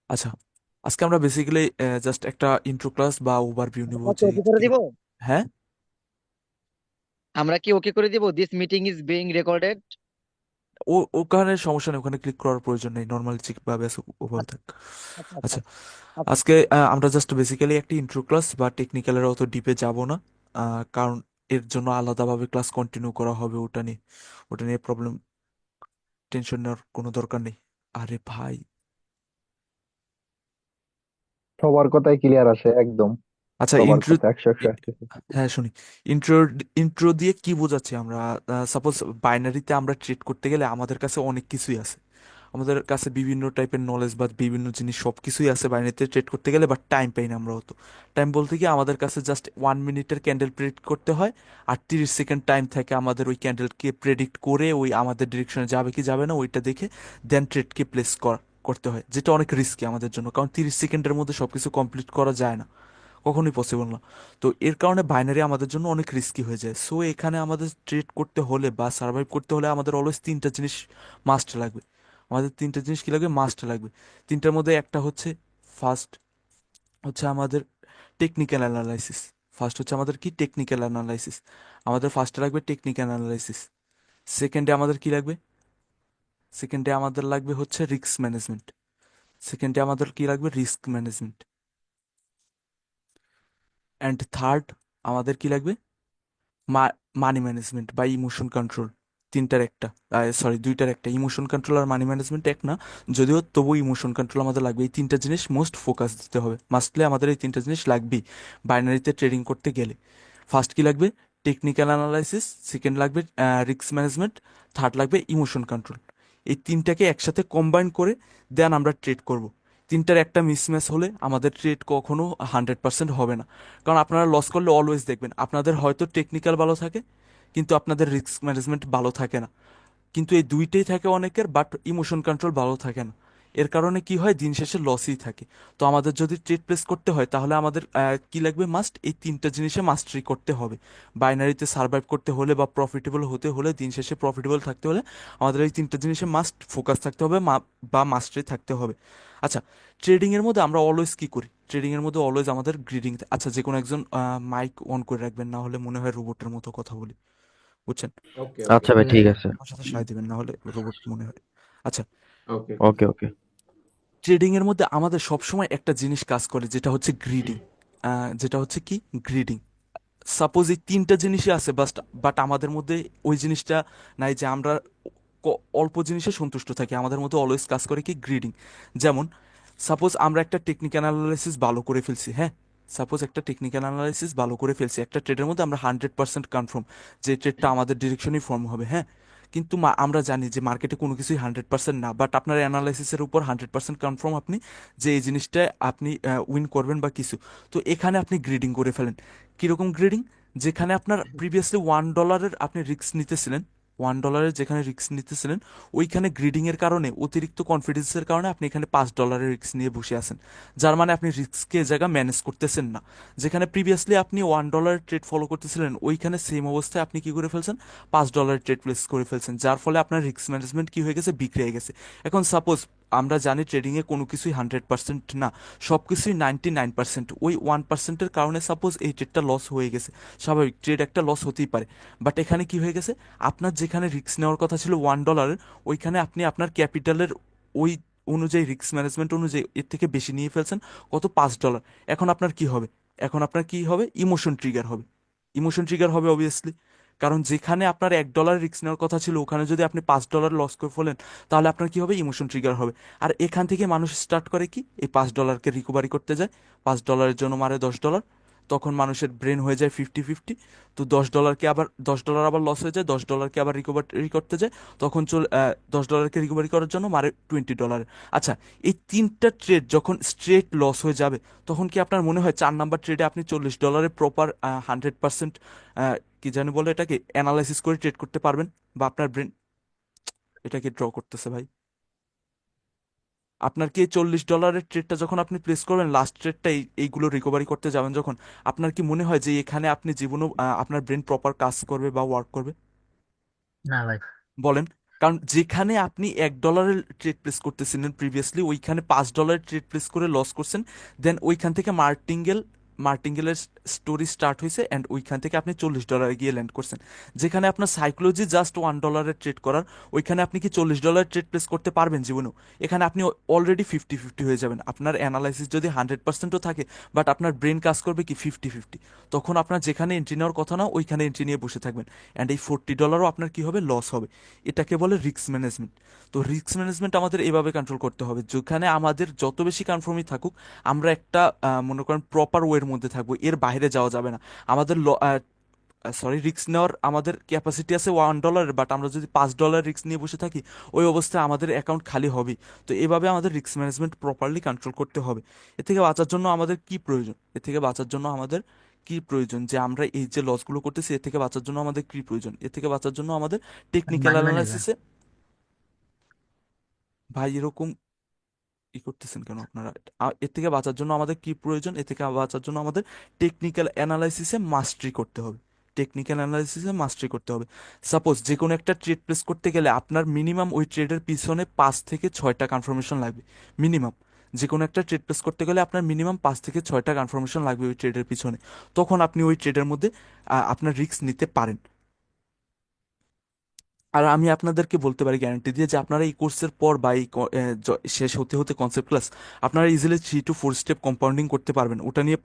আচ্ছা, আজকে আমরা বেসিক্যালি জাস্ট একটা ইন্ট্রো ক্লাস বা ওভারভিউ নিব আমরা কি যে ওকে করে কি। দিব? হ্যাঁ, আমরা কি ওকে করে দিব? This meeting is being recorded. ওখানে সমস্যা নেই, ওখানে ক্লিক করার প্রয়োজন নেই, নর্মাল যেভাবে আছে ওভাবে আচ্ছা থাক। আচ্ছা আচ্ছা আচ্ছা, আচ্ছা। আজকে আমরা জাস্ট বেসিক্যালি একটা ইন্ট্রো ক্লাস বা টেকনিক্যালের অত ডিপে যাব না। কারণ এর জন্য আলাদাভাবে ক্লাস কন্টিনিউ করা হবে, ওটা নিয়ে প্রবলেম, টেনশন নেওয়ার কোনো দরকার নেই। আরে ভাই, সবার কথাই ক্লিয়ার আসে একদম। আচ্ছা সবার ইন্ট্রো, কথা একশো একশো আসতেছে। হ্যাঁ শুনি। ইন্ট্রো ইন্ট্রো দিয়ে কি বোঝাচ্ছি আমরা? সাপোজ বাইনারিতে আমরা ট্রেড করতে গেলে আমাদের কাছে অনেক কিছুই আছে। আমাদের কাছে বিভিন্ন টাইপের নলেজ বা বিভিন্ন জিনিস সব কিছুই আছে বাইনারিতে ট্রেড করতে গেলে, বাট টাইম পাই না আমরা অত। টাইম বলতে কি, আমাদের কাছে জাস্ট 1 মিনিটের ক্যান্ডেল প্রেডিক্ট করতে হয়, আর 30 সেকেন্ড টাইম থাকে আমাদের ওই ক্যান্ডেলকে প্রেডিক্ট করে ওই আমাদের ডিরেকশনে যাবে কি যাবে না ওইটা দেখে দেন ট্রেডকে প্লেস করতে হয়, যেটা অনেক রিস্কি আমাদের জন্য, কারণ 30 সেকেন্ডের মধ্যে সব কিছু কমপ্লিট করা যায় না, কখনোই পসিবল না। তো এর কারণে বাইনারি আমাদের জন্য অনেক রিস্কি হয়ে যায়। সো এখানে আমাদের ট্রেড করতে হলে বা সার্ভাইভ করতে হলে আমাদের অলওয়েজ তিনটা জিনিস মাস্ট লাগবে। আমাদের তিনটা জিনিস কি লাগবে? মাস্ট লাগবে। তিনটার মধ্যে একটা হচ্ছে, ফার্স্ট হচ্ছে আমাদের টেকনিক্যাল অ্যানালাইসিস। ফার্স্ট হচ্ছে আমাদের কি? Technical analysis. আমাদের ফার্স্টে লাগবে টেকনিক্যাল অ্যানালাইসিস। সেকেন্ডে আমাদের কি লাগবে? সেকেন্ডে আমাদের লাগবে হচ্ছে রিস্ক ম্যানেজমেন্ট। সেকেন্ডে আমাদের কি লাগবে? Risk management. অ্যান্ড থার্ড আমাদের কি লাগবে? মানি ম্যানেজমেন্ট বা ইমোশন কন্ট্রোল। তিনটার একটা, সরি দুইটার একটা, ইমোশন কন্ট্রোল আর মানি ম্যানেজমেন্ট এক না, যদিও তবু ইমোশন কন্ট্রোল আমাদের লাগবে। এই তিনটা জিনিস মোস্ট ফোকাস দিতে হবে, মাস্টলি আমাদের এই তিনটা জিনিস লাগবেই বাইনারিতে ট্রেডিং করতে গেলে। ফার্স্ট কি লাগবে? Technical analysis. সেকেন্ড লাগবে রিস্ক ম্যানেজমেন্ট। থার্ড লাগবে ইমোশন কন্ট্রোল। এই তিনটাকে একসাথে কম্বাইন করে দেন আমরা ট্রেড করব। তিনটার একটা মিসম্যাচ হলে আমাদের ট্রেড কখনো 100% হবে না। কারণ আপনারা লস করলে অলওয়েজ দেখবেন আপনাদের হয়তো টেকনিক্যাল ভালো থাকে কিন্তু আপনাদের রিস্ক ম্যানেজমেন্ট ভালো থাকে না। কিন্তু এই দুইটাই থাকে অনেকের, বাট ইমোশন কন্ট্রোল ভালো থাকে না। এর কারণে কি হয়? দিন শেষে লসই থাকে। তো আমাদের যদি ট্রেড প্লেস করতে হয় তাহলে আমাদের কি লাগবে? মাস্ট এই তিনটা জিনিসে মাস্টারি করতে হবে। বাইনারিতে সার্ভাইভ করতে হলে বা প্রফিটেবল হতে হলে, দিন শেষে প্রফিটেবল থাকতে হলে আমাদের এই তিনটা জিনিসে মাস্ট ফোকাস থাকতে হবে বা মাস্টারি থাকতে হবে। আচ্ছা, ট্রেডিং এর মধ্যে আমরা অলওয়েজ কি করি? ট্রেডিং এর মধ্যে অলওয়েজ আমাদের গ্রিডিং। আচ্ছা, যে কোনো একজন মাইক অন করে রাখবেন, না হলে মনে হয় রোবটের মতো কথা বলি, বুঝছেন? ওকে ওকে আচ্ছা ভাই, ঠিক হ্যাঁ, আছে। আমার সাথে সায় দিবেন, না হলে রোবট মনে হয়। আচ্ছা, ওকে ওকে ওকে। ট্রেডিং এর মধ্যে আমাদের সবসময় একটা জিনিস কাজ করে, যেটা হচ্ছে গ্রিডিং। যেটা হচ্ছে কি? গ্রিডিং। সাপোজ এই তিনটা জিনিসই আছে, বাট আমাদের মধ্যে ওই জিনিসটা নাই যে আমরা অল্প জিনিসে সন্তুষ্ট থাকি। আমাদের মধ্যে অলওয়েজ কাজ করে কি? গ্রিডিং। যেমন সাপোজ আমরা একটা টেকনিক্যাল অ্যানালাইসিস ভালো করে ফেলছি, হ্যাঁ। সাপোজ একটা টেকনিক্যাল অ্যানালাইসিস ভালো করে ফেলছি, একটা ট্রেডের মধ্যে আমরা 100% কনফার্ম যে ট্রেডটা আমাদের ডিরেকশনই ফর্ম হবে, হ্যাঁ। কিন্তু আমরা জানি যে মার্কেটে কোনো কিছুই 100% না, বাট আপনার অ্যানালাইসিসের উপর 100% কনফার্ম আপনি যে এই জিনিসটা আপনি উইন করবেন বা কিছু। তো এখানে আপনি গ্রিডিং করে ফেলেন। কীরকম গ্রিডিং? যেখানে আপনার প্রিভিয়াসলি $1 আপনি রিস্ক নিতেছিলেন, $1 যেখানে রিস্ক নিতেছিলেন, ওইখানে গ্রিডিং এর কারণে, অতিরিক্ত কনফিডেন্সের কারণে আপনি এখানে $5 রিস্ক নিয়ে বসে আছেন। যার মানে আপনি রিস্ককে জায়গা ম্যানেজ করতেছেন না। যেখানে প্রিভিয়াসলি আপনি $1 ট্রেড ফলো করতেছিলেন, ওইখানে সেম অবস্থায় আপনি কি করে ফেলছেন? $5 ট্রেড প্লেস করে ফেলছেন, যার ফলে আপনার রিস্ক ম্যানেজমেন্ট কি হয়ে গেছে? বিগড়ে গেছে। এখন সাপোজ আমরা জানি ট্রেডিংয়ে কোনো কিছুই 100% না, সব কিছুই 99%। ওই 1%-এর কারণে সাপোজ এই ট্রেডটা লস হয়ে গেছে। স্বাভাবিক, ট্রেড একটা লস হতেই পারে। বাট এখানে কি হয়ে গেছে? আপনার যেখানে রিস্ক নেওয়ার কথা ছিল $1, ওইখানে আপনি আপনার ক্যাপিটালের ওই অনুযায়ী, রিস্ক ম্যানেজমেন্ট অনুযায়ী এর থেকে বেশি নিয়ে ফেলছেন। কত? $5। এখন আপনার কি হবে? এখন আপনার কি হবে? ইমোশন ট্রিগার হবে। ইমোশন ট্রিগার হবে অবভিয়াসলি। কারণ যেখানে আপনার $1 রিস্ক নেওয়ার কথা ছিল, ওখানে যদি আপনি $5 লস করে ফেলেন, তাহলে আপনার কি হবে? ইমোশন ট্রিগার হবে। আর এখান থেকে মানুষ স্টার্ট করে কি? এই $5কে রিকভারি করতে যায়। $5 জন্য মারে $10। তখন মানুষের ব্রেন হয়ে যায় 50-50। তো $10কে আবার, $10 আবার লস হয়ে যায়, $10কে আবার রিকভারি করতে যায়। তখন $10কে রিকভারি করার জন্য মারে $20। আচ্ছা, এই তিনটা ট্রেড যখন স্ট্রেট লস হয়ে যাবে, তখন কি আপনার মনে হয় 4 নাম্বার ট্রেডে আপনি $40 প্রপার 100% কি জানি বলে এটাকে, অ্যানালাইসিস করে ট্রেড করতে পারবেন? বা আপনার ব্রেন এটাকে ড্র করতেছে ভাই? আপনার কি এই $40 ট্রেডটা যখন আপনি প্লেস করবেন, লাস্ট ট্রেডটা এইগুলো রিকভারি করতে যাবেন যখন, আপনার কি মনে হয় যে এখানে আপনি জীবনও আপনার ব্রেন প্রপার কাজ করবে বা ওয়ার্ক করবে? না ভাই। বলেন। কারণ যেখানে আপনি $1 ট্রেড প্লেস করতেছিলেন প্রিভিয়াসলি, ওইখানে $5 ট্রেড প্লেস করে লস করছেন, দেন ওইখান থেকে মার্টিঙ্গেলের স্টোরি স্টার্ট হয়েছে অ্যান্ড ওইখান থেকে আপনি $40 গিয়ে ল্যান্ড করছেন। যেখানে আপনার সাইকোলজি জাস্ট $1 ট্রেড করার, ওইখানে আপনি কি $40 ট্রেড প্লেস করতে পারবেন জীবনেও? এখানে আপনি অলরেডি 50-50 হয়ে যাবেন। আপনার অ্যানালাইসিস যদি 100%ও থাকে, বাট আপনার ব্রেন কাজ করবে কি 50-50, তখন আপনার যেখানে এন্ট্রি নেওয়ার কথা না ওইখানে এন্ট্রি নিয়ে বসে থাকবেন, অ্যান্ড এই $40ও আপনার কি হবে, লস হবে। এটাকে বলে রিস্ক ম্যানেজমেন্ট। তো রিস্ক ম্যানেজমেন্ট আমাদের এভাবে কন্ট্রোল করতে হবে, যেখানে আমাদের যত বেশি কনফার্মই থাকুক, আমরা একটা মনে করেন প্রপার ওয়ের মধ্যে থাকবো, এর বাইরে যাওয়া যাবে না। আমাদের রিস্ক নেওয়ার আমাদের ক্যাপাসিটি আছে $1, বাট আমরা যদি $5 রিস্ক নিয়ে বসে থাকি, ওই অবস্থায় আমাদের অ্যাকাউন্ট খালি হবে। তো এভাবে আমাদের রিস্ক ম্যানেজমেন্ট প্রপারলি কন্ট্রোল করতে হবে। এ থেকে বাঁচার জন্য আমাদের কি প্রয়োজন? এ থেকে বাঁচার জন্য আমাদের কি প্রয়োজন, যে আমরা এই যে লসগুলো করতেছি, এ থেকে বাঁচার জন্য আমাদের কি প্রয়োজন? এ থেকে বাঁচার জন্য আমাদের টেকনিক্যাল মানি ম্যানেজার। অ্যানালাইসিসে, ভাই এরকম ই করতেছেন কেন আপনারা? এর থেকে বাঁচার জন্য আমাদের কি প্রয়োজন? এর থেকে বাঁচার জন্য আমাদের টেকনিক্যাল অ্যানালাইসিসে মাস্টারি করতে হবে। টেকনিক্যাল অ্যানালাইসিসে মাস্টারি করতে হবে। সাপোজ যে কোনো একটা ট্রেড প্লেস করতে গেলে আপনার মিনিমাম ওই ট্রেডের পিছনে 5 থেকে 6টা কনফার্মেশন লাগবে, মিনিমাম। যে কোনো একটা ট্রেড প্লেস করতে গেলে আপনার মিনিমাম 5 থেকে 6টা কনফার্মেশন লাগবে ওই ট্রেডের পিছনে, তখন আপনি ওই ট্রেডের মধ্যে আপনার রিস্ক নিতে পারেন। আর আমি আপনাদেরকে বলতে পারি গ্যারান্টি দিয়ে যে আপনারা এই কোর্সের পর বা শেষ হতে হতে কনসেপ্ট ক্লাস, আপনারা ইজিলি 3 to 4 স্টেপ কম্পাউন্ডিং করতে পারবেন, ওটা নিয়ে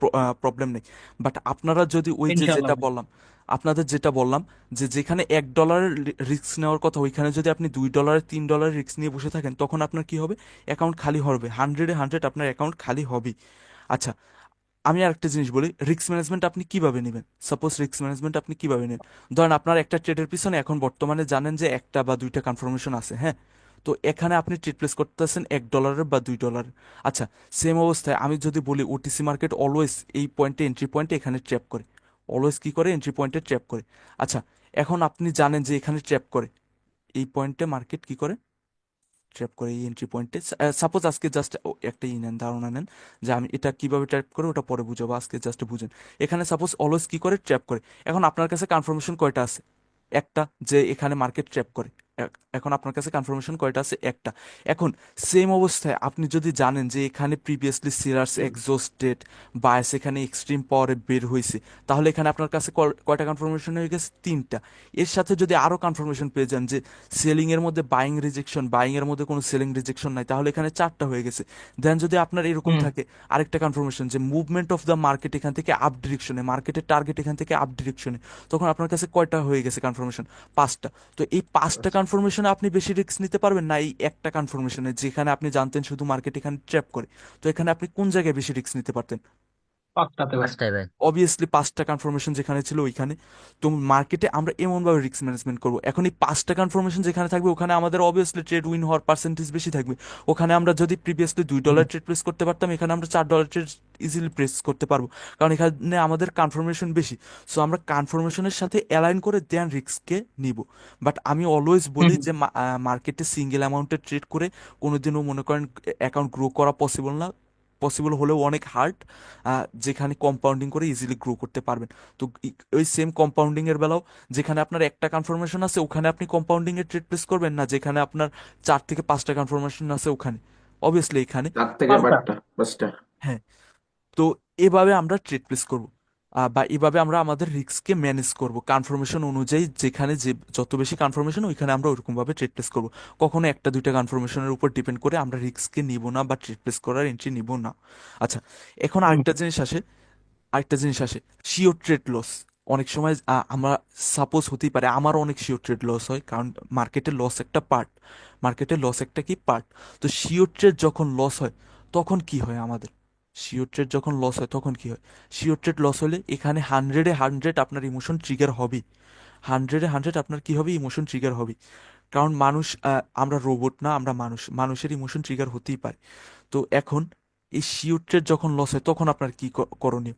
প্রবলেম নেই। বাট আপনারা যদি ওই যে ইনশাল্লাহ যেটা ভাই। বললাম, আপনাদের যেটা বললাম, যে যেখানে $1 রিস্ক নেওয়ার কথা, ওইখানে যদি আপনি $2 $3 রিস্ক নিয়ে বসে থাকেন, তখন আপনার কি হবে? অ্যাকাউন্ট খালি হবে, 100-এ 100 আপনার অ্যাকাউন্ট খালি হবে। আচ্ছা, আমি আরেকটা জিনিস বলি, রিস্ক ম্যানেজমেন্ট আপনি কিভাবে নেবেন? সাপোজ রিস্ক ম্যানেজমেন্ট আপনি কিভাবে নেন, ধরেন আপনার একটা ট্রেডের পিছনে এখন বর্তমানে জানেন যে 1টা বা 2টা কনফার্মেশন আছে, হ্যাঁ? তো এখানে আপনি ট্রেড প্লেস করতেছেন $1 বা $2। আচ্ছা, সেম অবস্থায় আমি যদি বলি ওটিসি মার্কেট অলওয়েজ এই পয়েন্টে, এন্ট্রি পয়েন্টে এখানে ট্র্যাপ করে, অলওয়েজ কি করে, এন্ট্রি পয়েন্টে ট্র্যাপ করে। আচ্ছা, এখন আপনি জানেন যে এখানে ট্র্যাপ করে, এই পয়েন্টে মার্কেট কি করে, ট্র্যাপ করে এই এন্ট্রি পয়েন্টে। সাপোজ আজকে জাস্ট একটা নেন, ধারণা নেন যে আমি এটা কিভাবে ট্র্যাপ করে ওটা পরে বুঝাবো, আজকে জাস্ট বুঝেন। এখানে সাপোজ অলওয়েজ কি করে, ট্র্যাপ করে। এখন আপনার কাছে কনফার্মেশন কয়টা আছে? একটা, যে এখানে মার্কেট ট্র্যাপ করে। এখন আপনার কাছে কনফার্মেশন কয়টা আছে? একটা। এখন সেম অবস্থায় আপনি যদি জানেন যে এখানে প্রিভিয়াসলি সিলার্স এক্সস্টেড, বায়াস এখানে এক্সট্রিম পাওয়ারে বের হয়েছে, তাহলে এখানে আপনার কাছে কয়টা কনফার্মেশন হয়ে গেছে? তিনটা। এর সাথে যদি আরো কনফার্মেশন পেয়ে যান যে সেলিং এর মধ্যে বাইং রিজেকশন, বাইং এর মধ্যে কোনো সেলিং রিজেকশন নাই, তাহলে এখানে চারটা হয়ে গেছে। দেন যদি আপনার এরকম হুম। থাকে আরেকটা কনফার্মেশন যে মুভমেন্ট অফ দ্য মার্কেট এখান থেকে আপ ডিরেকশনে, মার্কেটের টার্গেট এখান থেকে আপ ডিরেকশনে, তখন আপনার কাছে কয়টা হয়ে গেছে কনফার্মেশন? 5টা। তো এই 5টা কনফার্মেশনে আপনি বেশি রিস্ক নিতে পারবেন না এই একটা কনফার্মেশনে, যেখানে আপনি জানতেন শুধু মার্কেট এখানে ট্র্যাপ করে? তো এখানে আপনি কোন জায়গায় বেশি রিস্ক নিতে পারতেন? পাঁচটাতে ভাই। পাঁচটায় ভাই। অবভিয়াসলি 5টা কনফার্মেশন যেখানে ছিল ওইখানে। তো মার্কেটে আমরা এমনভাবে রিস্ক ম্যানেজমেন্ট করবো, এখন এই 5টা কনফার্মেশন যেখানে থাকবে ওখানে আমাদের অবভিয়াসলি ট্রেড উইন হওয়ার পার্সেন্টেজ বেশি থাকবে। ওখানে আমরা যদি প্রিভিয়াসলি দুই হুম। ডলার ট্রেড প্রেস করতে পারতাম, এখানে আমরা $4 ট্রেড ইজিলি প্রেস করতে পারবো, কারণ এখানে আমাদের কনফার্মেশন বেশি। সো আমরা কনফার্মেশনের সাথে অ্যালাইন করে দেন রিস্ককে নিব। বাট আমি অলওয়েজ বলি হুম। যে মার্কেটে সিঙ্গেল অ্যামাউন্টের ট্রেড করে কোনোদিনও মনে করেন অ্যাকাউন্ট গ্রো করা পসিবল না, পসিবল হলেও অনেক হার্ড। যেখানে কম্পাউন্ডিং করে ইজিলি গ্রো করতে পারবেন। তো ওই সেম কম্পাউন্ডিং এর বেলাও, যেখানে আপনার একটা কনফার্মেশন আছে ওখানে আপনি কম্পাউন্ডিং এর ট্রেড প্লেস করবেন না, যেখানে আপনার 4 থেকে 5টা কনফার্মেশন আছে ওখানে, অবভিয়াসলি এখানে। 4 থেকে 5টা 5টা। হ্যাঁ। তো এভাবে আমরা ট্রেড প্লেস করব, বা এভাবে আমরা আমাদের রিস্ককে ম্যানেজ করব কনফার্মেশন অনুযায়ী, যেখানে যে যত বেশি কনফার্মেশন ওইখানে আমরা ওরকম ভাবে ট্রেড প্লেস করব। কখনো 1টা 2টা কনফার্মেশনের উপর ডিপেন্ড করে আমরা রিস্ককে নিব না বা ট্রেড প্লেস করার এন্ট্রি নিব না। আচ্ছা, এখন হুম। আরেকটা জিনিস আসে, শিওর ট্রেড লস। অনেক সময় আমরা, সাপোজ হতেই পারে আমার অনেক শিওর ট্রেড লস হয়, কারণ মার্কেটের লস একটা পার্ট, মার্কেটের লস একটা কি পার্ট। তো শিওর ট্রেড যখন লস হয় তখন কি হয় আমাদের? শিওর ট্রেড যখন লস হয় তখন কি হয়? শিওর ট্রেড লস হলে এখানে 100-এ 100 আপনার ইমোশন ট্রিগার হবে, 100-এ 100 আপনার কি হবে, ইমোশন ট্রিগার হবে। কারণ মানুষ, আমরা রোবট না, আমরা মানুষ, মানুষের ইমোশন ট্রিগার হতেই পারে। তো এখন এই শিওর ট্রেড যখন লস হয় তখন আপনার কি করণীয়?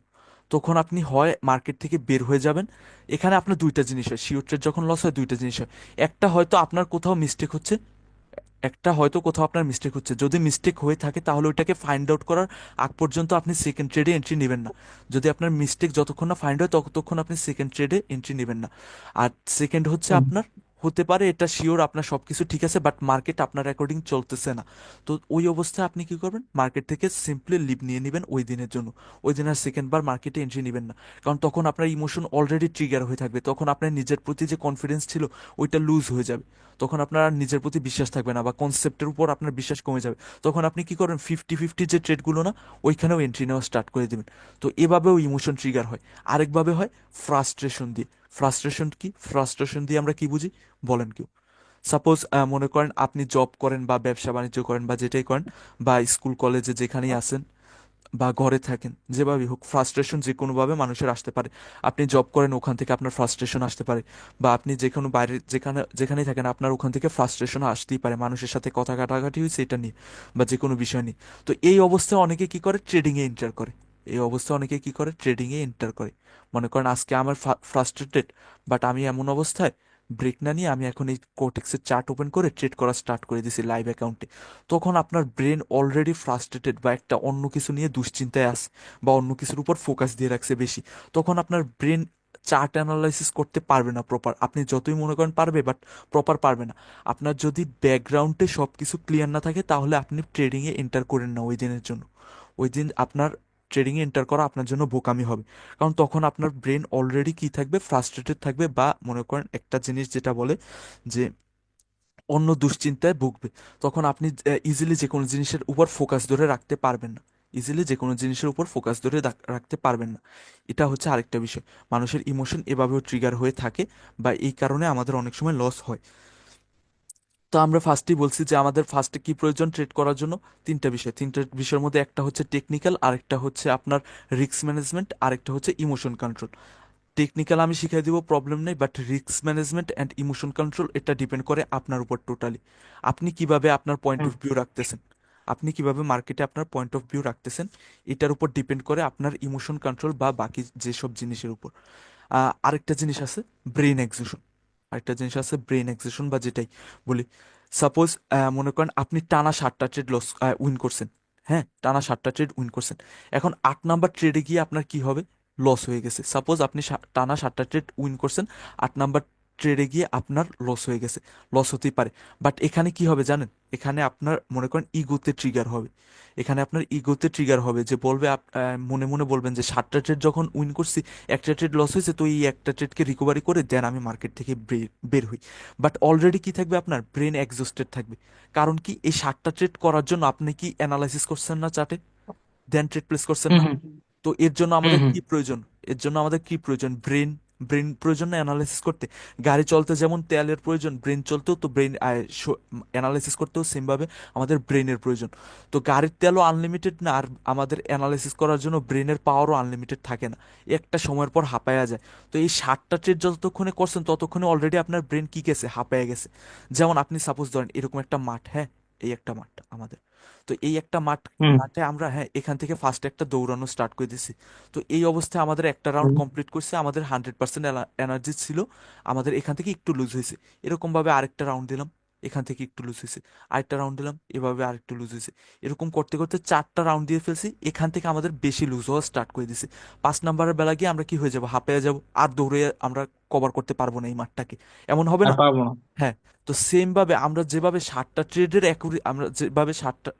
তখন আপনি হয় মার্কেট থেকে বের হয়ে যাবেন। এখানে আপনার দুইটা জিনিস হয়, শিওর ট্রেড যখন লস হয় দুইটা জিনিস হয়। একটা হয়তো আপনার কোথাও মিস্টেক হচ্ছে, একটা হয়তো কোথাও আপনার মিস্টেক হচ্ছে, যদি মিস্টেক হয়ে থাকে তাহলে ওইটাকে ফাইন্ড আউট করার আগ পর্যন্ত আপনি সেকেন্ড ট্রেডে এন্ট্রি নেবেন না। যদি আপনার মিস্টেক যতক্ষণ না ফাইন্ড হয় ততক্ষণ আপনি সেকেন্ড ট্রেডে এন্ট্রি নেবেন না। আর সেকেন্ড হচ্ছে হুম। আপনার হতে পারে এটা শিওর আপনার সবকিছু ঠিক আছে, বাট মার্কেট আপনার অ্যাকর্ডিং চলতেছে না। তো ওই অবস্থায় আপনি কি করবেন, মার্কেট থেকে সিম্পলি লিভ নিয়ে নেবেন ওই দিনের জন্য। ওই দিন আর সেকেন্ড বার মার্কেটে এন্ট্রি নেবেন না। কারণ তখন আপনার ইমোশন অলরেডি ট্রিগার হয়ে থাকবে, তখন আপনার নিজের প্রতি যে কনফিডেন্স ছিল ওইটা লুজ হয়ে যাবে। তখন আপনার আর নিজের প্রতি বিশ্বাস থাকবে না, বা কনসেপ্টের উপর আপনার বিশ্বাস কমে যাবে। তখন আপনি কি করেন, 50-50 যে ট্রেডগুলো না, ওইখানেও এন্ট্রি নেওয়া স্টার্ট করে দেবেন। তো এভাবেও ইমোশন ট্রিগার হয়। আরেকভাবে হয় ফ্রাস্ট্রেশন দিয়ে। ফ্রাস্ট্রেশন কি, ফ্রাস্ট্রেশন দিয়ে আমরা কি বুঝি বলেন কেউ? সাপোজ মনে করেন আপনি জব করেন বা ব্যবসা বাণিজ্য করেন বা যেটাই করেন, বা স্কুল কলেজে যেখানেই আছেন বা ঘরে থাকেন, যেভাবেই হোক ফ্রাস্ট্রেশন যে কোনোভাবে মানুষের আসতে পারে। আপনি জব করেন, ওখান থেকে আপনার ফ্রাস্ট্রেশন আসতে পারে। বা আপনি যে কোনো বাইরে যেখানেই থাকেন, আপনার ওখান থেকে ফ্রাস্ট্রেশন আসতেই পারে, মানুষের সাথে কথা কাটাকাটি হয়েছে এটা নিয়ে বা যে কোনো বিষয় নিয়ে। তো এই অবস্থায় অনেকে কি করে, ট্রেডিংয়ে এন্টার করে। এই অবস্থায় অনেকে কি করে, ট্রেডিংয়ে এন্টার করে। মনে করেন আজকে আমার ফ্রাস্ট্রেটেড, বাট আমি এমন অবস্থায় ব্রেক না নিয়ে আমি এখন এই কোটেক্সের চার্ট ওপেন করে ট্রেড করা স্টার্ট করে দিয়েছি লাইভ অ্যাকাউন্টে। তখন আপনার ব্রেন অলরেডি ফ্রাস্ট্রেটেড বা একটা অন্য কিছু নিয়ে দুশ্চিন্তায় আছে, বা অন্য কিছুর উপর ফোকাস দিয়ে রাখছে বেশি। তখন আপনার ব্রেন চার্ট অ্যানালাইসিস করতে পারবে না প্রপার, আপনি যতই মনে করেন পারবে, বাট প্রপার পারবে না। আপনার যদি ব্যাকগ্রাউন্ডে সব কিছু ক্লিয়ার না থাকে, তাহলে আপনি ট্রেডিংয়ে এন্টার করেন না ওই দিনের জন্য। ওই দিন আপনার ট্রেডিংয়ে এন্টার করা আপনার জন্য বোকামি হবে। কারণ তখন আপনার ব্রেন অলরেডি কি থাকবে, ফ্রাস্ট্রেটেড থাকবে, বা মনে করেন একটা জিনিস যেটা বলে যে অন্য দুশ্চিন্তায় ভুগবে। তখন আপনি ইজিলি যে কোনো জিনিসের উপর ফোকাস ধরে রাখতে পারবেন না। ইজিলি যে কোনো জিনিসের উপর ফোকাস ধরে রাখতে পারবেন না। এটা হচ্ছে আরেকটা বিষয়। মানুষের ইমোশন এভাবেও ট্রিগার হয়ে থাকে, বা এই কারণে আমাদের অনেক সময় লস হয়। তো আমরা ফার্স্টেই বলছি যে আমাদের ফার্স্টে কি প্রয়োজন ট্রেড করার জন্য, তিনটা বিষয়। তিনটা বিষয়ের মধ্যে একটা হচ্ছে টেকনিক্যাল, আরেকটা হচ্ছে আপনার রিস্ক ম্যানেজমেন্ট, আরেকটা হচ্ছে ইমোশন কন্ট্রোল। টেকনিক্যাল আমি শিখিয়ে দিব, প্রবলেম নেই, but risk management and emotion control এটা ডিপেন্ড করে আপনার উপর টোটালি। আপনি কিভাবে আপনার পয়েন্ট হুম। অফ ভিউ রাখতেছেন, আপনি কিভাবে মার্কেটে আপনার পয়েন্ট অফ ভিউ রাখতেছেন, এটার উপর ডিপেন্ড করে আপনার ইমোশন কন্ট্রোল বা বাকি যেসব জিনিসের উপর। আরেকটা জিনিস আছে ব্রেন এক্সিশন। আরেকটা জিনিস আছে ব্রেন এক্সিশন, বা যেটাই বলি, সাপোজ মনে করেন আপনি টানা 7টা ট্রেড লস উইন করছেন। হ্যাঁ, টানা 7টা ট্রেড উইন করছেন। এখন 8 নাম্বার ট্রেডে গিয়ে আপনার কি হবে, লস হয়ে গেছে। সাপোজ আপনি টানা 7টা ট্রেড উইন করছেন, 8 নাম্বার ট্রেডে গিয়ে আপনার লস হয়ে গেছে। লস হতেই পারে, বাট এখানে কি হবে জানেন, এখানে আপনার মনে করেন ইগোতে ট্রিগার হবে। এখানে আপনার ইগোতে ট্রিগার হবে যে বলবে মনে মনে বলবেন যে 7টা ট্রেড যখন উইন করছি, একটা ট্রেড লস হয়েছে, তো এই একটা ট্রেডকে রিকভারি করে দেন আমি মার্কেট থেকে বের হই। বাট অলরেডি কি থাকবে, আপনার ব্রেন এক্সস্টেড থাকবে। কারণ কি, এই 7টা ট্রেড করার জন্য আপনি কি অ্যানালাইসিস করছেন না চার্টে, দেন ট্রেড প্লেস করছেন হুম না? হুম তো এর জন্য হুম আমাদের হুম কি প্রয়োজন, এর জন্য আমাদের কি প্রয়োজন, ব্রেন। ব্রেন প্রয়োজন না অ্যানালাইসিস করতে? গাড়ি চলতে যেমন তেলের প্রয়োজন, ব্রেন চলতেও তো ব্রেন অ্যানালাইসিস করতেও সেমভাবে আমাদের ব্রেনের প্রয়োজন। তো গাড়ির তেলও আনলিমিটেড না, আর আমাদের অ্যানালাইসিস করার জন্য ব্রেনের পাওয়ারও আনলিমিটেড থাকে না। একটা সময়ের পর হাঁপায়া যায়। তো এই 7টা ট্রেড যতক্ষণে করছেন, ততক্ষণে অলরেডি আপনার ব্রেন কি গেছে, হাঁপায়া গেছে। যেমন আপনি সাপোজ ধরেন এরকম একটা মাঠ, হ্যাঁ, এই একটা মাঠ আমাদের। তো এই একটা হুম। মাঠে আমরা, হ্যাঁ, এখান থেকে ফার্স্ট একটা দৌড়ানো স্টার্ট করে দিছি। তো এই অবস্থায় আমাদের একটা রাউন্ড হুম। কমপ্লিট করছে, আমাদের 100% এনার্জি ছিল, আমাদের এখান থেকে একটু লুজ হয়েছে। এরকম ভাবে আরেকটা রাউন্ড দিলাম, এখান থেকে একটু লুজ হয়েছে। আরেকটা রাউন্ড দিলাম, এভাবে আরেকটু লুজ হয়েছে। এরকম করতে করতে 4টা রাউন্ড দিয়ে ফেলছি, এখান থেকে আমাদের বেশি লুজ হওয়া স্টার্ট করে দিছে। 5 নাম্বারের বেলা গিয়ে আমরা কি হয়ে যাব, হাঁপিয়ে যাব, আর দৌড়ে আমরা কভার করতে পারবো না এই মাঠটাকে। এমন হবে আর না? পারবো না। হ্যাঁ। তো সেম ভাবে আমরা যেভাবে 7টা ট্রেডের আমরা যেভাবে 7টা,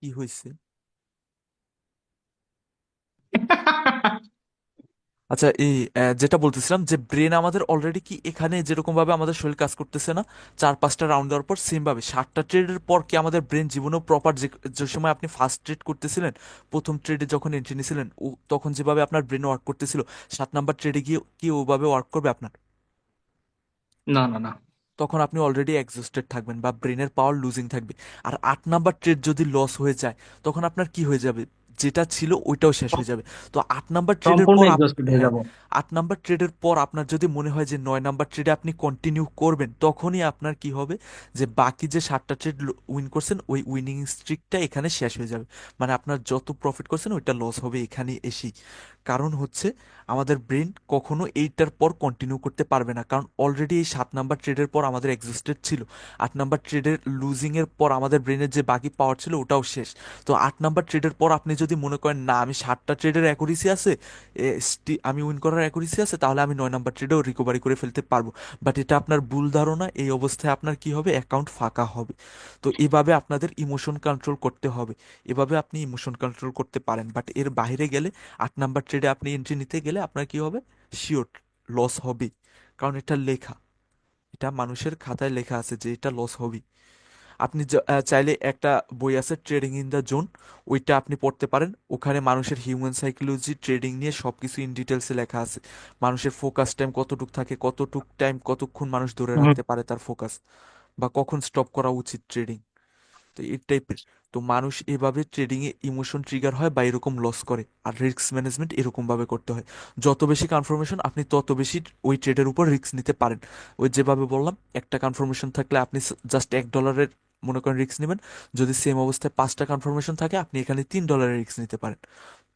কি হয়েছে? আচ্ছা, এই যেটা বলতেছিলাম যে ব্রেন আমাদের অলরেডি কি এখানে যেরকম ভাবে আমাদের শরীর কাজ করতেছে না, 4-5টা রাউন্ড দেওয়ার পর সেম ভাবে 7টা ট্রেডের পর কি আমাদের ব্রেন জীবনেও প্রপার, যে যে সময় আপনি ফার্স্ট ট্রেড করতেছিলেন, প্রথম ট্রেডে যখন এন্ট্রি নিয়েছিলেন, ও তখন যেভাবে আপনার ব্রেন ওয়ার্ক করতেছিল, 7 নাম্বার ট্রেডে গিয়ে কি ওভাবে ওয়ার্ক করবে আপনার? না না না। তখন আপনি অলরেডি এক্সস্টেড থাকবেন, বা ব্রেনের পাওয়ার লুজিং থাকবে। আর 8 নাম্বার ট্রেড যদি লস হয়ে যায়, তখন আপনার কি হয়ে যাবে, যেটা ছিল ওইটাও শেষ হয়ে যাবে। তো 8 নাম্বার ট্রেডের সম্পূর্ণ পর এক্সস্টেড হয়ে হ্যাঁ, যাব। 8 নাম্বার ট্রেডের পর আপনার যদি মনে হয় যে 9 নাম্বার ট্রেডে আপনি কন্টিনিউ করবেন, তখনই আপনার কি হবে, যে বাকি যে 7টা ট্রেড উইন করছেন, ওই উইনিং স্ট্রিকটা এখানে শেষ হয়ে যাবে। মানে আপনার যত প্রফিট করছেন ওইটা লস হবে এখানে এসেই। কারণ হচ্ছে আমাদের ব্রেন কখনো এইটার পর কন্টিনিউ করতে পারবে না, কারণ অলরেডি এই 7 নাম্বার ট্রেডের পর আমাদের এক্সিস্টেড ছিল। 8 নাম্বার ট্রেডের লুজিংয়ের পর আমাদের ব্রেনের যে বাকি পাওয়ার ছিল ওটাও শেষ। তো 8 নাম্বার ট্রেডের পর আপনি যদি মনে করেন না আমি 7টা ট্রেডের অ্যাকুরেসি আছে, আমি উইন করার অ্যাকুরেসি আছে, তাহলে আমি 9 নাম্বার ট্রেডেও রিকভারি করে ফেলতে পারবো। বাট এটা আপনার ভুল ধারণা। এই অবস্থায় আপনার কি হবে, অ্যাকাউন্ট ফাঁকা হবে। তো এভাবে আপনাদের ইমোশন কন্ট্রোল করতে হবে। এভাবে আপনি ইমোশন কন্ট্রোল করতে পারেন, বাট এর বাইরে গেলে 8 নাম্বার ট্রেডে আপনি এন্ট্রি নিতে গেলে আপনার কি হবে, শিওর লস হবে। কারণ এটা লেখা, এটা মানুষের খাতায় লেখা আছে যে এটা লস হবে। আপনি চাইলে একটা বই আছে ট্রেডিং ইন দ্য জোন, ওইটা আপনি পড়তে পারেন। ওখানে মানুষের হিউম্যান সাইকোলজি ট্রেডিং নিয়ে সব কিছু ইন ডিটেলসে লেখা আছে। মানুষের ফোকাস টাইম কতটুক থাকে, কতটুক টাইম কতক্ষণ মানুষ ধরে হুম, রাখতে পারে তার ফোকাস, বা কখন স্টপ করা উচিত ট্রেডিং। তো এই টাইপের। তো মানুষ এভাবে ট্রেডিংয়ে ইমোশন ট্রিগার হয় বা এরকম লস করে, আর রিস্ক ম্যানেজমেন্ট এরকম ভাবে করতে হয়। যত বেশি কনফার্মেশন আপনি তত বেশি ওই ট্রেডের উপর রিস্ক নিতে পারেন। ওই যেভাবে বললাম, একটা কনফার্মেশন থাকলে আপনি জাস্ট $1 মনে করেন রিস্ক নেবেন। যদি সেম অবস্থায় 5টা কনফার্মেশন থাকে আপনি এখানে $3 রিস্ক নিতে পারেন।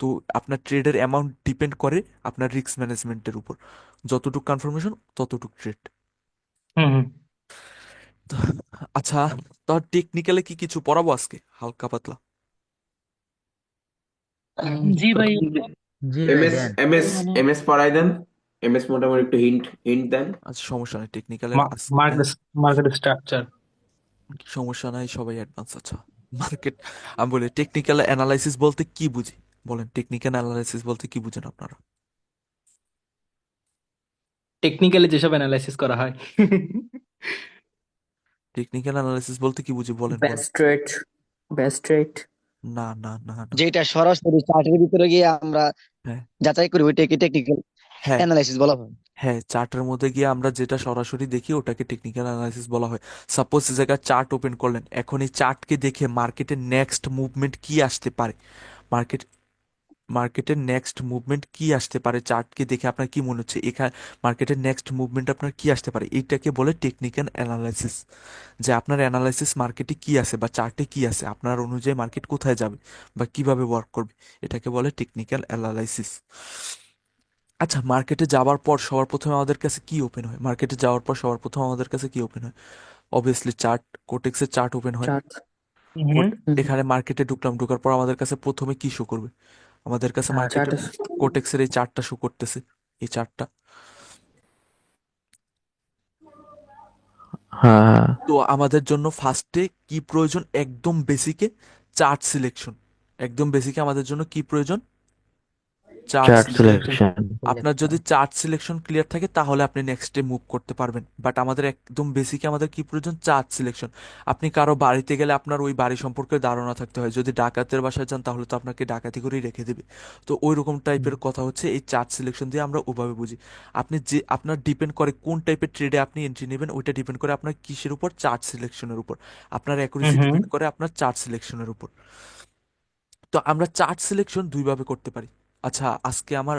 তো আপনার ট্রেডের অ্যামাউন্ট ডিপেন্ড করে আপনার রিস্ক ম্যানেজমেন্টের উপর। যতটুক কনফার্মেশন ততটুক ট্রেড। হুম, হুম। আচ্ছা, তো টেকনিক্যালে কি কিছু পড়াবো আজকে হালকা পাতলা? জি ভাই। জি ভাই এমএস দেন। এমএস মানে এমএস পড়াই দেন। এমএস মোটামুটি একটু হিন্ট হিন্ট দেন। আচ্ছা, সমস্যা নেই টেকনিক্যালের হ্যাঁ, মার্কেট মার্কেট স্ট্রাকচার। সমস্যা নাই, সবাই অ্যাডভান্স। আচ্ছা, মার্কেট, আমি বলি টেকনিক্যাল অ্যানালাইসিস বলতে কি বুঝি, বলেন টেকনিক্যাল অ্যানালাইসিস বলতে কি বুঝেন আপনারা? টেকনিক্যালি যেসব অ্যানালাইসিস করা হয়। টেকনিক্যাল অ্যানালাইসিস বলতে কি বুঝি, বলেন বলেন। Best rate, best rate. না না না না। যেটা সরাসরি চার্টের ভিতরে গিয়ে আমরা হ্যাঁ যাচাই করি ওইটাকে টেকনিক্যাল হ্যাঁ অ্যানালাইসিস বলা হয়। হ্যাঁ, চার্টের মধ্যে গিয়ে আমরা যেটা সরাসরি দেখি ওটাকে টেকনিক্যাল অ্যানালাইসিস বলা হয়। সাপোজ এই জায়গায় চার্ট ওপেন করলেন, এখন এই চার্টকে দেখে মার্কেটের নেক্সট মুভমেন্ট কি আসতে পারে, মার্কেট মার্কেটের নেক্সট মুভমেন্ট কি আসতে পারে, চার্টকে দেখে আপনার কি মনে হচ্ছে এখানে মার্কেটের নেক্সট মুভমেন্ট আপনার কি আসতে পারে, এইটাকে বলে টেকনিক্যাল অ্যানালাইসিস। যে আপনার অ্যানালাইসিস মার্কেটে কি আছে বা চার্টে কি আছে, আপনার অনুযায়ী মার্কেট কোথায় যাবে বা কিভাবে ওয়ার্ক করবে, এটাকে বলে টেকনিক্যাল অ্যানালাইসিস। আচ্ছা, মার্কেটে যাওয়ার পর সবার প্রথমে আমাদের কাছে কি ওপেন হয়, মার্কেটে যাওয়ার পর সবার প্রথম আমাদের কাছে কি ওপেন হয়? অবভিয়াসলি চার্ট, কোটেক্সের চার্ট ওপেন হয়। চার্ট। হুম। এখানে মার্কেটে ঢুকলাম, ঢোকার পর আমাদের কাছে প্রথমে কি শো করবে, আমাদের কাছে মার্কেটে চার্ট। কোটেক্সের এই চার্টটা শো করতেছে, এই চার্টটা। হ্যাঁ, তো আমাদের জন্য ফার্স্টে কি প্রয়োজন, একদম বেসিকে চার্ট সিলেকশন। একদম বেসিকে আমাদের জন্য কি প্রয়োজন, চার্ট চার্ট সিলেকশন। সিলেকশন। আপনার যদি চার্ট সিলেকশন ক্লিয়ার থাকে তাহলে আপনি নেক্সটে মুভ করতে পারবেন, বাট আমাদের একদম বেসিকে আমাদের কি প্রয়োজন, চার্ট সিলেকশন। আপনি কারো বাড়িতে গেলে আপনার ওই বাড়ি সম্পর্কে ধারণা থাকতে হয়, যদি ডাকাতের বাসায় যান তাহলে তো আপনাকে ডাকাতি করেই রেখে দেবে। তো ওই রকম টাইপের কথা হচ্ছে এই চার্ট সিলেকশন দিয়ে আমরা ওভাবে বুঝি। আপনি যে আপনার ডিপেন্ড করে কোন টাইপের ট্রেডে আপনি এন্ট্রি নেবেন, ওইটা ডিপেন্ড করে আপনার কিসের উপর, চার্ট সিলেকশনের উপর। আপনার অ্যাকুরেসি হুম। ডিপেন্ড করে আপনার চার্ট সিলেকশনের উপর। তো আমরা চার্ট সিলেকশন দুইভাবে করতে পারি। আচ্ছা, আজকে আমার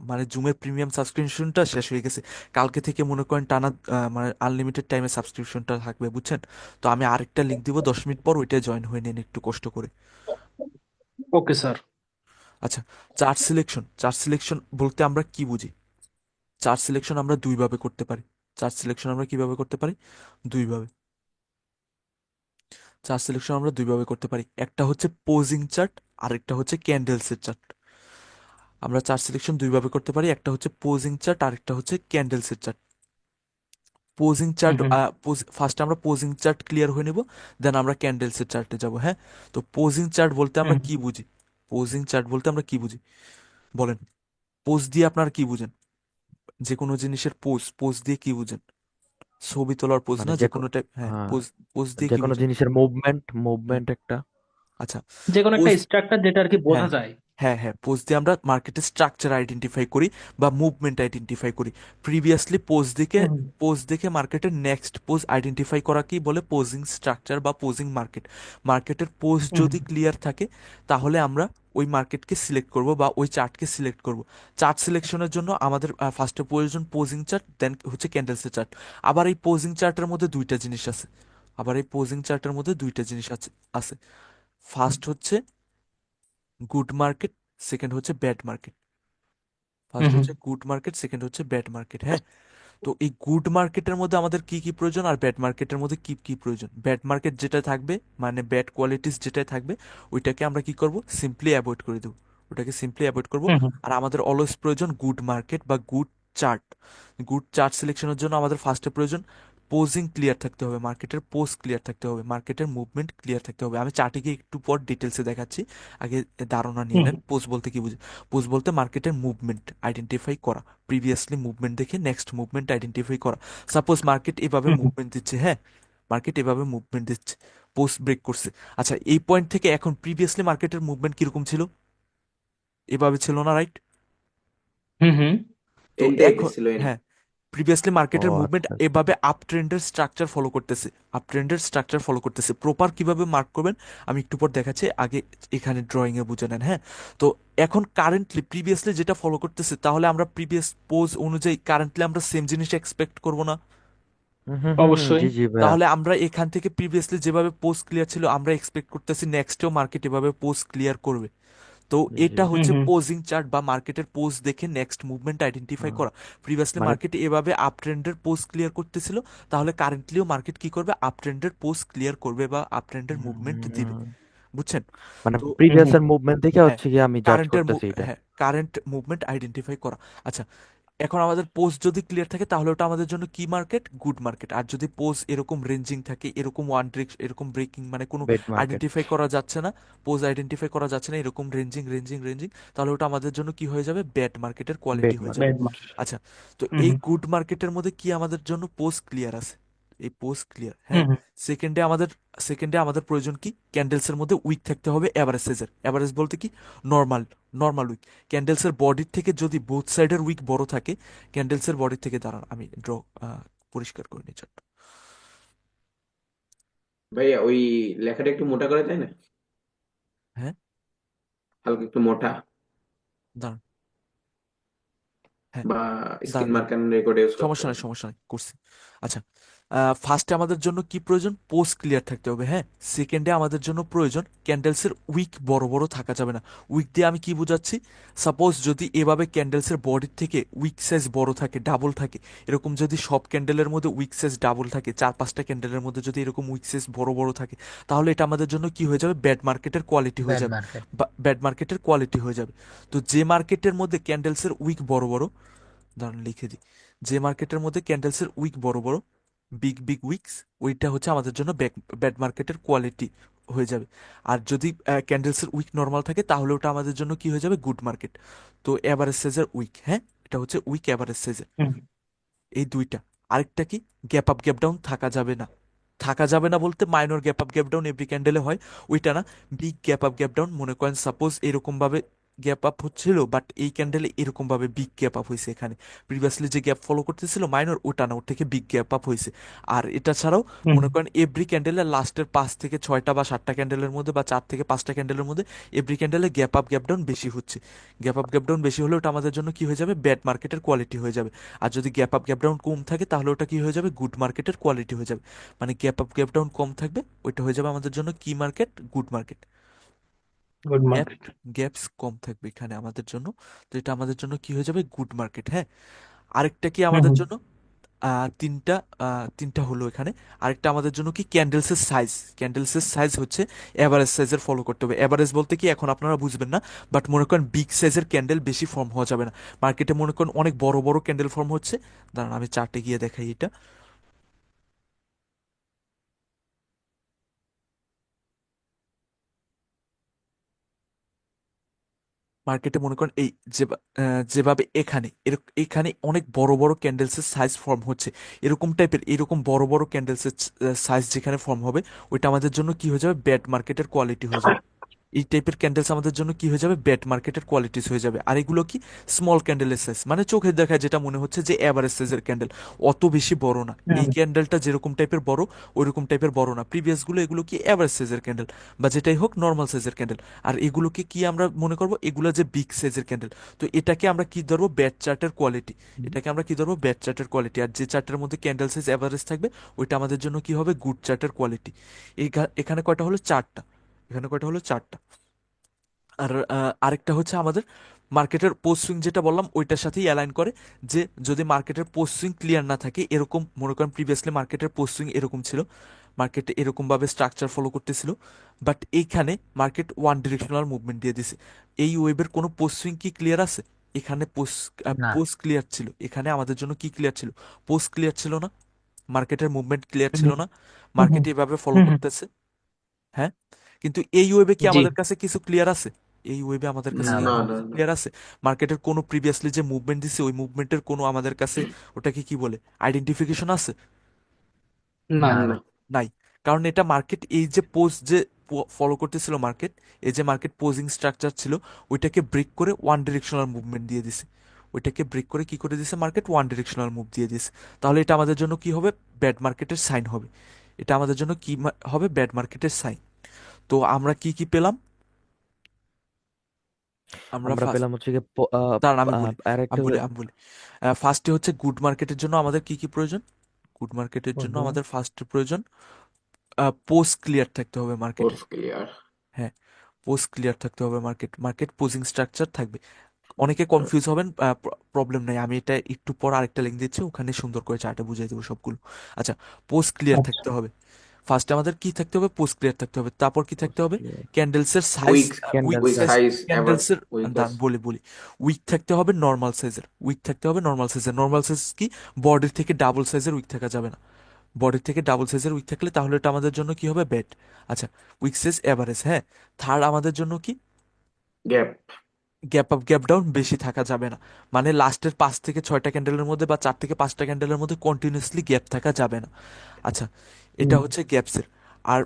মানে জুমের প্রিমিয়াম সাবস্ক্রিপশনটা শেষ হয়ে গেছে। কালকে থেকে মনে করেন টানা মানে আনলিমিটেড টাইমে সাবস্ক্রিপশনটা থাকবে, বুঝছেন? তো আমি আরেকটা লিঙ্ক দিব 10 মিনিট পর, ওইটা জয়েন হয়ে নিন একটু কষ্ট করে। Okay sir. আচ্ছা, চার্ট সিলেকশন বলতে আমরা কি বুঝি? চার্ট সিলেকশন আমরা দুইভাবে করতে পারি। চার্ট সিলেকশন আমরা কিভাবে করতে পারি, দুইভাবে। চার্ট সিলেকশন আমরা দুইভাবে করতে পারি, একটা হচ্ছে পোজিং চার্ট, আরেকটা হচ্ছে ক্যান্ডেলসের চার্ট। আমরা চার্ট সিলেকশন দুইভাবে করতে পারি, একটা হচ্ছে পোজিং চার্ট, আরেকটা হচ্ছে ক্যান্ডেলসের চার্ট। পোজিং চার্ট, হুম, ফার্স্ট আমরা পোজিং চার্ট ক্লিয়ার হয়ে নেব, দেন আমরা ক্যান্ডেলসের চার্টে যাব। হ্যাঁ, তো পোজিং চার্ট বলতে আমরা হুম। কি বুঝি, পোজিং চার্ট বলতে আমরা কি বুঝি, বলেন। পোজ দিয়ে আপনারা কি বুঝেন, যে কোনো জিনিসের পোজ, পোজ দিয়ে কি বুঝেন? ছবি তোলার পোজ মানে না, যে কোনো টাইপ, হ্যাঁ, হ্যাঁ, পোজ, পোজ দিয়ে যে কি কোনো বুঝেন? জিনিসের মুভমেন্ট হ্যাঁ, মুভমেন্ট একটা। আচ্ছা, যে কোনো একটা পোজ, স্ট্রাকচার যেটা আর কি বোঝা হ্যাঁ যায়। হ্যাঁ হ্যাঁ, পোজ দিয়ে আমরা মার্কেটের স্ট্রাকচার আইডেন্টিফাই করি বা মুভমেন্ট আইডেন্টিফাই করি। প্রিভিয়াসলি হুম, পোজ দেখে মার্কেটের নেক্সট পোজ আইডেন্টিফাই করা কি বলে, পোজিং স্ট্রাকচার বা পোজিং মার্কেট। মার্কেটের পোজ হুম, যদি ক্লিয়ার থাকে তাহলে আমরা ওই মার্কেটকে সিলেক্ট করব বা ওই চার্টকে সিলেক্ট করব। চার্ট সিলেকশনের জন্য আমাদের ফার্স্টে প্রয়োজন পোজিং চার্ট, দেন হচ্ছে ক্যান্ডেলসের চার্ট। আবার এই পোজিং চার্টের মধ্যে দুইটা জিনিস আছে, আবার এই পোজিং চার্টের মধ্যে দুইটা জিনিস আছে আছে ফার্স্ট হচ্ছে গুড মার্কেট, সেকেন্ড হচ্ছে ব্যাড মার্কেট। ফার্স্ট হুম হচ্ছে গুড মার্কেট, সেকেন্ড হচ্ছে ব্যাড মার্কেট। হ্যাঁ, তো এই গুড মার্কেটের মধ্যে আমাদের কি কি প্রয়োজন আর ব্যাড মার্কেটের মধ্যে কি কি প্রয়োজন? ব্যাড মার্কেট যেটা থাকবে মানে ব্যাড কোয়ালিটিস যেটা থাকবে ওইটাকে আমরা কি করব, সিম্পলি অ্যাভয়েড করে দেবো, ওটাকে সিম্পলি অ্যাভয়েড করব। হুম আর আমাদের অলওয়েজ প্রয়োজন গুড মার্কেট বা গুড চার্ট। গুড চার্ট সিলেকশনের জন্য আমাদের ফার্স্টে প্রয়োজন পোজিং ক্লিয়ার থাকতে হবে, মার্কেটের পোজ ক্লিয়ার থাকতে হবে, মার্কেটের মুভমেন্ট ক্লিয়ার থাকতে হবে। আমি চার্টে গিয়ে একটু পর ডিটেলসে দেখাচ্ছি, আগে ধারণা নিয়ে হুম নেন পোজ বলতে কি বুঝি। পোজ বলতে মার্কেটের মুভমেন্ট আইডেন্টিফাই করা, প্রিভিয়াসলি মুভমেন্ট দেখে নেক্সট মুভমেন্ট আইডেন্টিফাই করা। সাপোজ মার্কেট এভাবে হুম মুভমেন্ট দিচ্ছে, হ্যাঁ, মার্কেট এভাবে মুভমেন্ট দিচ্ছে, পোস্ট ব্রেক করছে। আচ্ছা, এই পয়েন্ট থেকে এখন প্রিভিয়াসলি মার্কেটের মুভমেন্ট কিরকম ছিল? এভাবে ছিল না, রাইট? হুম হুম তো এন্ডে এখন, গেছিল এন্ড। হ্যাঁ, প্রিভিয়াসলি ও মার্কেটের মুভমেন্ট আচ্ছা আচ্ছা। এভাবে আপ ট্রেন্ডের স্ট্রাকচার ফলো করতেছে, আপ ট্রেন্ডের স্ট্রাকচার ফলো করতেছে। প্রপার কিভাবে মার্ক করবেন আমি একটু পর দেখাচ্ছি, আগে এখানে ড্রয়িং এ বুঝে নেন। হ্যাঁ, তো এখন কারেন্টলি প্রিভিয়াসলি যেটা ফলো করতেছে, তাহলে আমরা প্রিভিয়াস পোজ অনুযায়ী কারেন্টলি আমরা সেম জিনিস এক্সপেক্ট করব না? অবশ্যই। জি জি ভাইয়া। তাহলে আমরা এখান থেকে প্রিভিয়াসলি যেভাবে পোস্ট ক্লিয়ার ছিল আমরা এক্সপেক্ট করতেছি নেক্সটেও মার্কেট এভাবে পোস্ট ক্লিয়ার করবে। তো জি জি। এটা হুম হচ্ছে হুম পোজিং চার্ট বা মার্কেটের পোজ দেখে নেক্সট মুভমেন্ট আইডেন্টিফাই হুম, করা। প্রিভিয়াসলি মানে মার্কেট এভাবে আপ ট্রেন্ডের পোজ ক্লিয়ার করতেছিল, তাহলে কারেন্টলিও মার্কেট কি করবে, আপ ট্রেন্ডের পোজ ক্লিয়ার করবে বা আপ ট্রেন্ডের মুভমেন্ট দিবে। হুম, বুঝছেন? মানে তো হুম প্রিভিয়াস হুম এর মুভমেন্ট দেখে হ্যাঁ, হচ্ছে কি আমি জাজ কারেন্টের করতেছি এটা। হ্যাঁ, কারেন্ট মুভমেন্ট আইডেন্টিফাই করা। আচ্ছা, এখন আমাদের পোজ যদি ক্লিয়ার থাকে তাহলে ওটা আমাদের জন্য কি মার্কেট, গুড মার্কেট। আর যদি পোজ এরকম রেঞ্জিং থাকে, এরকম ওয়ান ব্রেক, এরকম ব্রেকিং মানে কোনো বেড মার্কেট। আইডেন্টিফাই করা যাচ্ছে না, পোজ আইডেন্টিফাই করা যাচ্ছে না, এরকম রেঞ্জিং রেঞ্জিং রেঞ্জিং, তাহলে ওটা আমাদের জন্য কি হয়ে যাবে, ব্যাড মার্কেটের কোয়ালিটি বেড হয়ে যাবে। মার্কেট। Bad market. আচ্ছা, তো হুম এই হুম গুড মার্কেটের মধ্যে কি আমাদের জন্য পোজ ক্লিয়ার আছে, এই পোজ ক্লিয়ার। হুম হ্যাঁ, হুম সেকেন্ডে আমাদের, সেকেন্ডে আমাদের প্রয়োজন কি, ক্যান্ডেলসের মধ্যে উইক থাকতে হবে অ্যাভারেজ সাইজের। অ্যাভারেজ বলতে কি, নর্মাল, নর্মাল উইক। ক্যান্ডেলসের বডির থেকে যদি বোথ সাইডের উইক বড় থাকে, ক্যান্ডেলসের বডির থেকে, দাঁড়ান আমি ড্র পরিষ্কার করে নিই চারটা। ভাইয়া ওই লেখাটা একটু মোটা করে তাই না, হ্যাঁ, হালকা একটু মোটা, দাঁড়ান, হ্যাঁ, বা স্ক্রিন দাঁড়ান দাঁড়ান, মার্কার রেকর্ড ইউজ করতে সমস্যা পারেন। নাই সমস্যা নাই, করছি। আচ্ছা, ফার্স্টে আমাদের জন্য কি প্রয়োজন, পোস্ট ক্লিয়ার থাকতে হবে। হ্যাঁ, সেকেন্ডে আমাদের জন্য প্রয়োজন ক্যান্ডেলসের উইক বড় বড় থাকা যাবে না। উইক দিয়ে আমি কি বোঝাচ্ছি, সাপোজ যদি এভাবে ক্যান্ডেলসের বডির থেকে উইক সাইজ বড় থাকে, ডাবল থাকে, এরকম যদি সব ক্যান্ডেলের মধ্যে উইক সাইজ ডাবল থাকে, চার পাঁচটা ক্যান্ডেলের মধ্যে যদি এরকম উইক সাইজ বড় বড় থাকে, তাহলে এটা আমাদের জন্য কি হয়ে যাবে, ব্যাড মার্কেটের কোয়ালিটি হয়ে ব্যাড যাবে, মার্কেট। বা ব্যাড মার্কেটের কোয়ালিটি হয়ে যাবে। তো যে মার্কেটের মধ্যে ক্যান্ডেলসের উইক বড় বড়, দাঁড়ান লিখে দিই, যে মার্কেটের মধ্যে ক্যান্ডেলসের উইক বড় বড়, বিগ বিগ উইকস, ওইটা হচ্ছে আমাদের জন্য ব্যাড মার্কেটের কোয়ালিটি হয়ে যাবে। আর যদি ক্যান্ডেলসের উইক নর্মাল থাকে তাহলে ওটা আমাদের জন্য কি হয়ে যাবে, গুড মার্কেট। তো অ্যাভারেজ সাইজের উইক, হ্যাঁ, এটা হচ্ছে উইক অ্যাভারেজ সাইজের, হুম এই দুইটা। আরেকটা কি, গ্যাপ আপ গ্যাপ ডাউন থাকা যাবে না। থাকা যাবে না বলতে minor gap up gap down every ক্যান্ডেলে হয়, ওইটা না। Big gap up gap down, মনে করেন সাপোজ এরকম ভাবে গ্যাপ আপ হচ্ছিল, বাট এই ক্যান্ডেলে এরকম ভাবে বিগ গ্যাপ আপ হয়েছে, এখানে প্রিভিয়াসলি যে গ্যাপ ফলো করতেছিল মাইনর, ওটা না, ওর থেকে বিগ গ্যাপ আপ হয়েছে। আর এটা ছাড়াও হুম মনে করেন এভরি ক্যান্ডেলের লাস্টের 5 থেকে 6টা বা 7টা ক্যান্ডেলের মধ্যে বা 4 থেকে 5টা ক্যান্ডেলের মধ্যে এভরি ক্যান্ডেলে গ্যাপ আপ গ্যাপ ডাউন বেশি হচ্ছে। গ্যাপ আপ গ্যাপ ডাউন বেশি হলে ওটা আমাদের জন্য কি হয়ে যাবে, ব্যাড মার্কেটের কোয়ালিটি হয়ে যাবে। আর যদি গ্যাপ আপ গ্যাপ ডাউন কম থাকে তাহলে ওটা কি হয়ে যাবে, গুড মার্কেটের কোয়ালিটি হয়ে যাবে। মানে গ্যাপ আপ গ্যাপ ডাউন কম থাকবে, ওইটা হয়ে যাবে আমাদের জন্য কি market, good market. Good gap, market. Gaps কম থাকবে এখানে আমাদের জন্য, তো এটা আমাদের জন্য কি হয়ে যাবে, গুড মার্কেট। হ্যাঁ, আরেকটা কি হুম আমাদের হুম জন্য, তিনটা, তিনটা হলো এখানে। আরেকটা আমাদের জন্য কি, ক্যান্ডেলসের সাইজ। ক্যান্ডেলসের সাইজ হচ্ছে অ্যাভারেজ সাইজের ফলো করতে হবে। অ্যাভারেজ বলতে কি এখন আপনারা বুঝবেন না, বাট মনে করেন বিগ সাইজের ক্যান্ডেল বেশি ফর্ম হওয়া যাবে না। মার্কেটে মনে করেন অনেক বড় বড় ক্যান্ডেল ফর্ম হচ্ছে, দাঁড়ান আমি চার্টে গিয়ে দেখাই এটা। মার্কেটে মনে করেন এই যেভাবে এখানে এখানে অনেক বড় বড় ক্যান্ডেলসের সাইজ ফর্ম হচ্ছে, এরকম টাইপের, এরকম বড় বড় ক্যান্ডেলসের সাইজ যেখানে ফর্ম হবে, ওইটা আমাদের জন্য কি হয়ে যাবে, ব্যাড মার্কেটের কোয়ালিটি হয়ে যাবে। এই টাইপের ক্যান্ডেলস আমাদের জন্য কি হয়ে যাবে, ব্যাড মার্কেটের কোয়ালিটিস হয়ে যাবে। আর এগুলো কি, স্মল ক্যান্ডেলের সাইজ, মানে চোখে দেখায় যেটা মনে হচ্ছে যে অ্যাভারেজ সাইজের ক্যান্ডেল, অত বেশি বড় না। এই হুম ক্যান্ডেলটা যেরকম টাইপের বড়, ওইরকম টাইপের বড় না। প্রিভিয়াসগুলো এগুলো কি অ্যাভারেজ সাইজের ক্যান্ডেল, বা যেটাই হোক নর্মাল সাইজের ক্যান্ডেল। আর এগুলোকে কি আমরা মনে করব, এগুলো যে বিগ সাইজের ক্যান্ডেল। তো এটাকে আমরা কি ধরবো, ব্যাড চার্টের কোয়ালিটি। এটাকে আমরা কি ধরবো, ব্যাড চার্টের কোয়ালিটি। আর যে চার্টের মধ্যে ক্যান্ডেল সাইজ অ্যাভারেজ থাকবে, ওইটা আমাদের জন্য কি হবে, গুড চার্টের কোয়ালিটি। এখানে কয়টা হলো, চারটা। এখানে কয়টা হলো, চারটা। আর আরেকটা হচ্ছে আমাদের মার্কেটের পোস্ট সুইং যেটা বললাম ওইটার সাথেই অ্যালাইন করে, যে যদি মার্কেটের পোস্ট সুইং ক্লিয়ার না থাকে, এরকম মনে করেন প্রিভিয়াসলি মার্কেটের পোস্ট সুইং এরকম ছিল, মার্কেটে এরকমভাবে স্ট্রাকচার ফলো করতেছিল, বাট এইখানে মার্কেট ওয়ান ডিরেকশনাল মুভমেন্ট দিয়ে দিছে। এই ওয়েবের কোনো পোস্ট সুইং কি ক্লিয়ার আছে? এখানে না পোস্ট ক্লিয়ার ছিল, এখানে আমাদের জন্য কি ক্লিয়ার ছিল? পোস্ট ক্লিয়ার ছিল না, মার্কেটের মুভমেন্ট ক্লিয়ার হুম ছিল হুম না, হুম মার্কেট এভাবে ফলো হুম হুম, করতেছে। হ্যাঁ, কিন্তু এই ওয়েবে কি জি আমাদের কাছে কিছু ক্লিয়ার আছে? এই ওয়েবে আমাদের কাছে না কি ভাই, না কোনো না কিছু না ক্লিয়ার আছে? মার্কেটের কোনো প্রিভিয়াসলি যে মুভমেন্ট দিছে ওই মুভমেন্টের কোনো আমাদের কাছে ওটাকে কি বলে আইডেন্টিফিকেশন আছে? না না না ভাই, নাই। কারণ এটা মার্কেট এই যে পোস্ট যে ফলো করতেছিল মার্কেট, এই যে মার্কেট পোজিং স্ট্রাকচার ছিল, ওইটাকে ব্রেক করে ওয়ান ডিরেকশনাল মুভমেন্ট দিয়ে দিছে। ওইটাকে ব্রেক করে কি করে দিছে মার্কেট? ওয়ান ডিরেকশনাল মুভ দিয়ে দিছে। তাহলে এটা আমাদের জন্য কি হবে? ব্যাড মার্কেটের সাইন হবে। এটা আমাদের জন্য কি হবে? ব্যাড মার্কেটের সাইন। তো আমরা কি কি পেলাম? আমরা আমরা ফার্স্ট, পেলাম হচ্ছে গিয়ে দাঁড়ান আমি বলি, আরেকটা আমি বলি ফার্স্টে হচ্ছে গুড মার্কেটের জন্য আমাদের কি কি প্রয়োজন? গুড মার্কেটের জন্য হুম আমাদের ফার্স্ট প্রয়োজন পোস্ট ক্লিয়ার থাকতে হবে মার্কেটের। কোর্স ক্লিয়ার হ্যাঁ, পোস্ট ক্লিয়ার থাকতে হবে, মার্কেট পোজিং স্ট্রাকচার থাকবে। অনেকে কনফিউজ হবেন, প্রবলেম নাই, আমি এটা একটু পর আরেকটা লিঙ্ক দিচ্ছি, ওখানে সুন্দর করে চার্টে বুঝিয়ে দেবো সবগুলো। আচ্ছা, পোস্ট ক্লিয়ার আচ্ছা থাকতে হবে। ফার্স্টে আমাদের কি থাকতে হবে? পোস্ট ক্লিয়ার থাকতে হবে। তারপর কি থাকতে হবে? ক্লিয়ার ক্যান্ডেলসের size, wick wick wick size, size এবার ক্যান্ডেলসের, উইক দাঁড়ান বলি, উইক থাকতে হবে নর্মাল সাইজের, উইক থাকতে হবে নর্মাল সাইজের। নর্মাল সাইজ কি? বডির থেকে ডাবল সাইজের উইক থাকা যাবে না। বডির থেকে ডাবল সাইজের উইক থাকলে তাহলে এটা আমাদের জন্য কি হবে? ব্যাড। আচ্ছা, উইক সাইজ এভারেজ। হ্যাঁ, থার্ড আমাদের জন্য কি? Gap gap up gap down বেশি থাকা যাবে না, মানে লাস্টের 5 থেকে 6টা ক্যান্ডেলের মধ্যে বা 4 থেকে 5টা ক্যান্ডেলের মধ্যে কন্টিনিউসলি গ্যাপ থাকা যাবে না। আচ্ছা, এটা হুম হচ্ছে গ্যাপসের। আর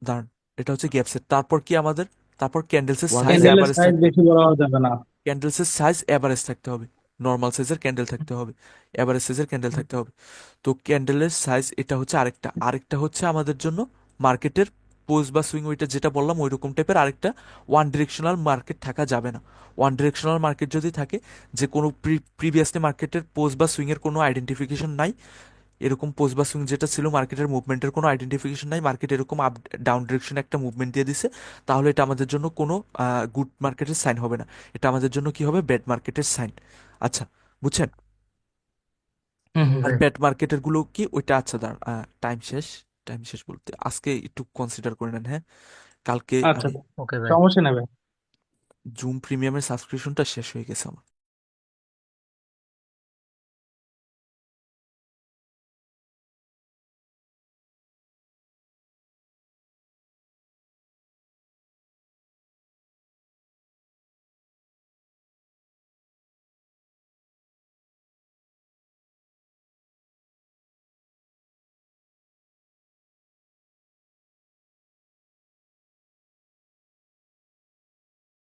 দাঁড়ান, এটা হচ্ছে গ্যাপসের। তারপর কি আমাদের? তারপর ক্যান্ডেলসের ওয়ান সাইজ সাইড ক্যান্ডেলের অ্যাভারেজ সাইজ থাকতে হবে। বেশি বড় হওয়া যাবে না ক্যান্ডেলসের সাইজ অ্যাভারেজ থাকতে হবে, নর্মাল সাইজের ক্যান্ডেল থাকতে হবে, অ্যাভারেজ সাইজের ক্যান্ডেল থাকতে হবে। তো ক্যান্ডেলের সাইজ এটা হচ্ছে আরেকটা, হচ্ছে আমাদের জন্য মার্কেটের পোজ বা সুইং ওইটা যেটা বললাম ওই রকম টাইপের আরেকটা ওয়ান ডিরেকশনাল মার্কেট থাকা যাবে না। ওয়ান ডিরেকশনাল মার্কেট যদি থাকে, যে কোনো প্রিভিয়াসলি মার্কেটের পোজ বা সুইং এর কোনো আইডেন্টিফিকেশন নাই, এরকম পোজ বা সুইং যেটা ছিল মার্কেটের মুভমেন্টের কোনো আইডেন্টিফিকেশন নাই, মার্কেট এরকম আপ ডাউন ডিরেকশনে একটা মুভমেন্ট দিয়ে দিছে, তাহলে এটা আমাদের জন্য কোনো গুড মার্কেটের সাইন হবে না। এটা আমাদের জন্য কি হবে? ব্যাড মার্কেটের সাইন। আচ্ছা, বুঝছেন? হুম হুম আর হুম। ব্যাড মার্কেটের গুলো কি ওইটা? আচ্ছা দাঁড়ান, টাইম শেষ। টাইম শেষ বলতে আজকে একটু কনসিডার করে নেন, হ্যাঁ? কালকে আচ্ছা আমি ওকে ভাই। সমস্যা নেই ভাই জুম প্রিমিয়ামের সাবস্ক্রিপশনটা শেষ হয়ে গেছে আমার।